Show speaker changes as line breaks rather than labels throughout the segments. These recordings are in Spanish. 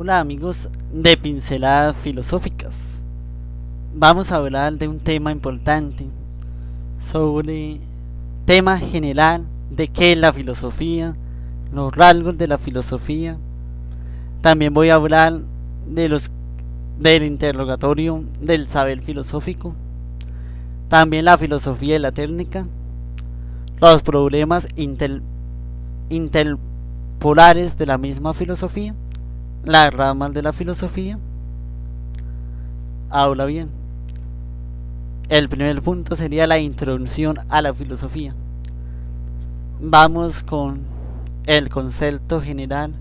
Hola amigos de Pinceladas Filosóficas. Vamos a hablar de un tema importante, sobre tema general de qué es la filosofía, los rasgos de la filosofía. También voy a hablar del interrogatorio del saber filosófico, también la filosofía y la técnica, los problemas interpolares de la misma filosofía, las ramas de la filosofía. Habla bien. El primer punto sería la introducción a la filosofía. Vamos con el concepto general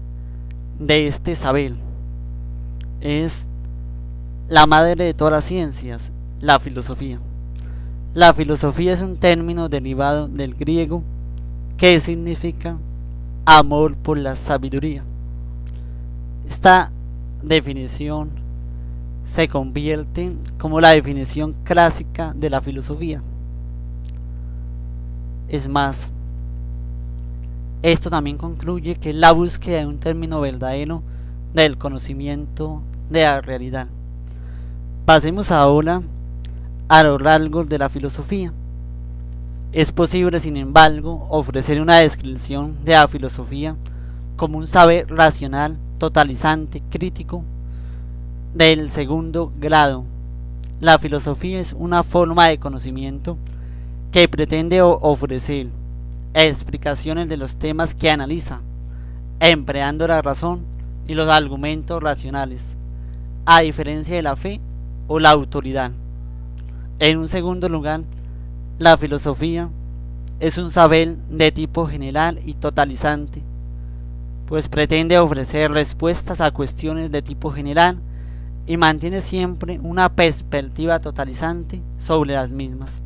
de este saber. Es la madre de todas las ciencias, la filosofía. La filosofía es un término derivado del griego que significa amor por la sabiduría. Esta definición se convierte como la definición clásica de la filosofía. Es más, esto también concluye que es la búsqueda de un término verdadero del conocimiento de la realidad. Pasemos ahora a los rasgos de la filosofía. Es posible, sin embargo, ofrecer una descripción de la filosofía como un saber racional, totalizante, crítico, del segundo grado. La filosofía es una forma de conocimiento que pretende ofrecer explicaciones de los temas que analiza, empleando la razón y los argumentos racionales, a diferencia de la fe o la autoridad. En un segundo lugar, la filosofía es un saber de tipo general y totalizante, pues pretende ofrecer respuestas a cuestiones de tipo general y mantiene siempre una perspectiva totalizante sobre las mismas.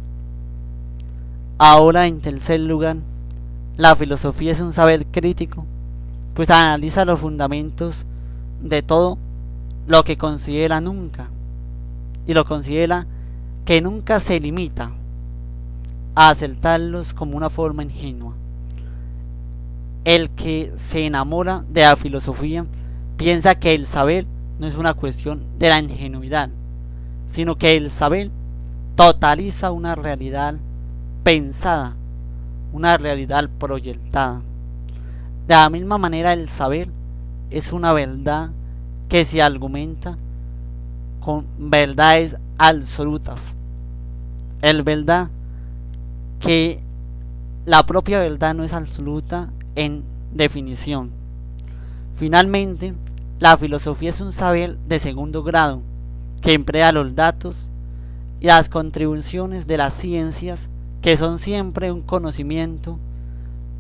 Ahora, en tercer lugar, la filosofía es un saber crítico, pues analiza los fundamentos de todo lo que considera nunca, y lo considera que nunca se limita a aceptarlos como una forma ingenua. El que se enamora de la filosofía piensa que el saber no es una cuestión de la ingenuidad, sino que el saber totaliza una realidad pensada, una realidad proyectada. De la misma manera, el saber es una verdad que se argumenta con verdades absolutas. El verdad que la propia verdad no es absoluta en definición. Finalmente, la filosofía es un saber de segundo grado que emplea los datos y las contribuciones de las ciencias, que son siempre un conocimiento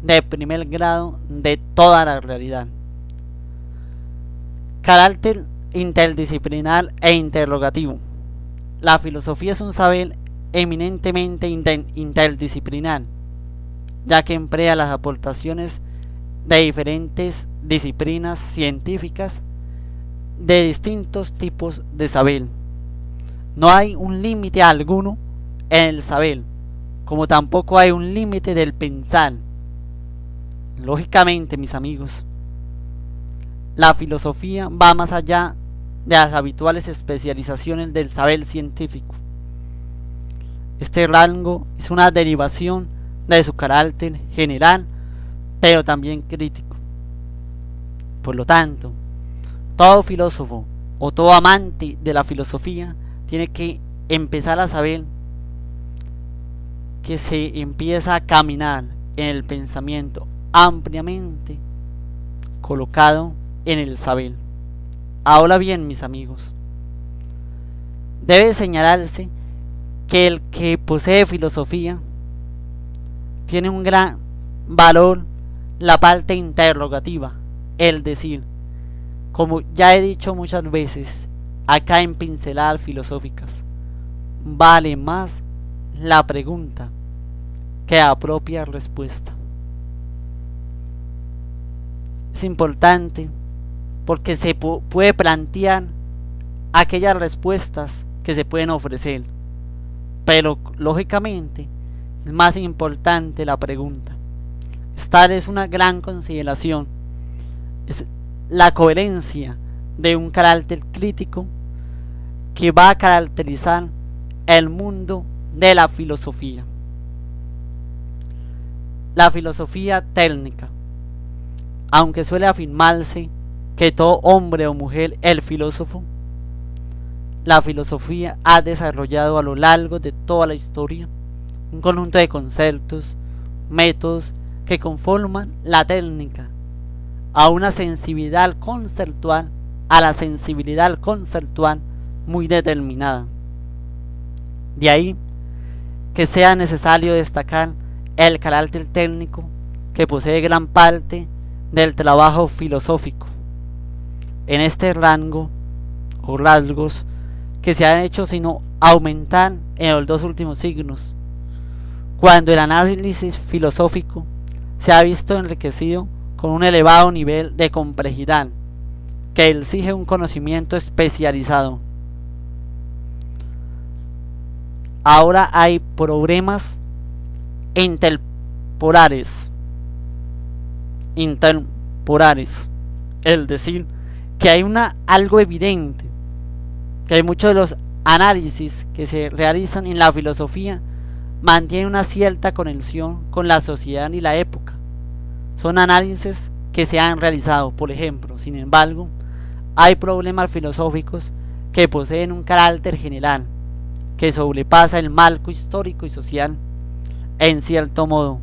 de primer grado de toda la realidad. Carácter interdisciplinar e interrogativo. La filosofía es un saber eminentemente interdisciplinar, ya que emplea las aportaciones de diferentes disciplinas científicas de distintos tipos de saber. No hay un límite alguno en el saber, como tampoco hay un límite del pensar. Lógicamente, mis amigos, la filosofía va más allá de las habituales especializaciones del saber científico. Este rango es una derivación de su carácter general, pero también crítico. Por lo tanto, todo filósofo o todo amante de la filosofía tiene que empezar a saber que se empieza a caminar en el pensamiento ampliamente colocado en el saber. Ahora bien, mis amigos, debe señalarse que el que posee filosofía tiene un gran valor la parte interrogativa, el decir, como ya he dicho muchas veces acá en Pinceladas Filosóficas, vale más la pregunta que la propia respuesta. Es importante porque se puede plantear aquellas respuestas que se pueden ofrecer, pero lógicamente es más importante la pregunta. Esta es una gran consideración, es la coherencia de un carácter crítico que va a caracterizar el mundo de la filosofía. La filosofía técnica. Aunque suele afirmarse que todo hombre o mujer es filósofo, la filosofía ha desarrollado a lo largo de toda la historia un conjunto de conceptos, métodos que conforman la técnica a una sensibilidad conceptual, muy determinada. De ahí que sea necesario destacar el carácter técnico que posee gran parte del trabajo filosófico. En este rango o rasgos que se han hecho sino aumentar en los 2 últimos siglos, cuando el análisis filosófico se ha visto enriquecido con un elevado nivel de complejidad que exige un conocimiento especializado. Ahora hay problemas intertemporales, es decir, que hay algo evidente, que hay muchos de los análisis que se realizan en la filosofía mantienen una cierta conexión con la sociedad y la época. Son análisis que se han realizado, por ejemplo. Sin embargo, hay problemas filosóficos que poseen un carácter general, que sobrepasa el marco histórico y social. En cierto modo,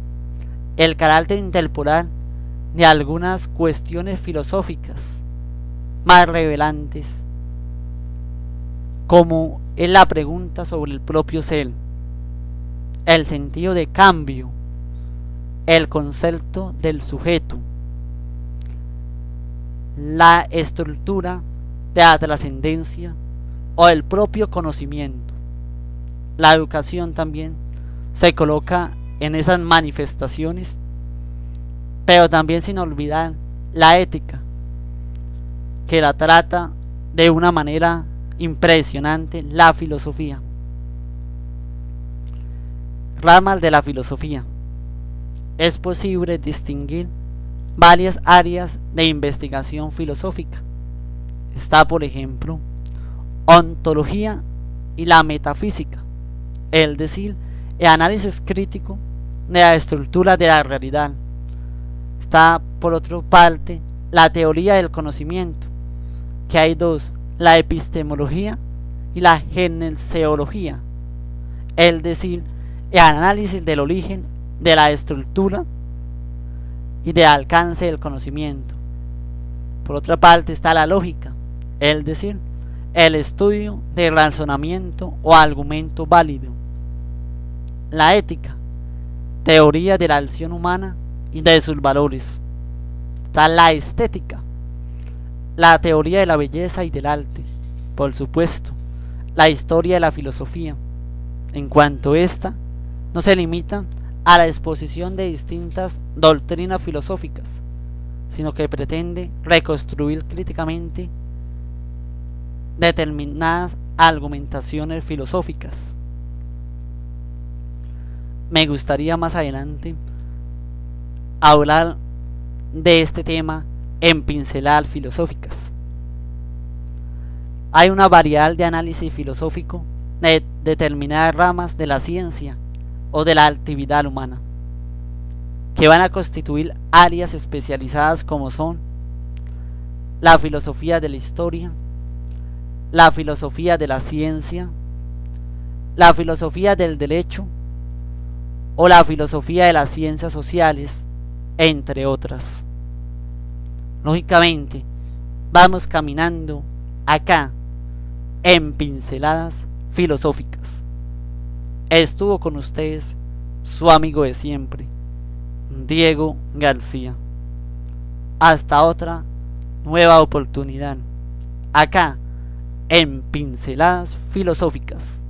el carácter intertemporal de algunas cuestiones filosóficas más relevantes, como es la pregunta sobre el propio ser, el sentido de cambio, el concepto del sujeto, la estructura de la trascendencia o el propio conocimiento. La educación también se coloca en esas manifestaciones, pero también sin olvidar la ética, que la trata de una manera impresionante la filosofía. Ramas de la filosofía. Es posible distinguir varias áreas de investigación filosófica. Está, por ejemplo, ontología y la metafísica, es decir, el análisis crítico de la estructura de la realidad. Está, por otra parte, la teoría del conocimiento, que hay 2, la epistemología y la gnoseología, es decir, el análisis del origen, de la estructura y del alcance del conocimiento. Por otra parte está la lógica, es decir, el estudio del razonamiento o argumento válido. La ética, teoría de la acción humana y de sus valores. Está la estética, la teoría de la belleza y del arte. Por supuesto, la historia de la filosofía, en cuanto esta no se limita a la exposición de distintas doctrinas filosóficas, sino que pretende reconstruir críticamente determinadas argumentaciones filosóficas. Me gustaría más adelante hablar de este tema en pinceladas filosóficas. Hay una variedad de análisis filosófico de determinadas ramas de la ciencia o de la actividad humana, que van a constituir áreas especializadas como son la filosofía de la historia, la filosofía de la ciencia, la filosofía del derecho o la filosofía de las ciencias sociales, entre otras. Lógicamente, vamos caminando acá en pinceladas filosóficas. Estuvo con ustedes su amigo de siempre, Diego García. Hasta otra nueva oportunidad, acá en Pinceladas Filosóficas.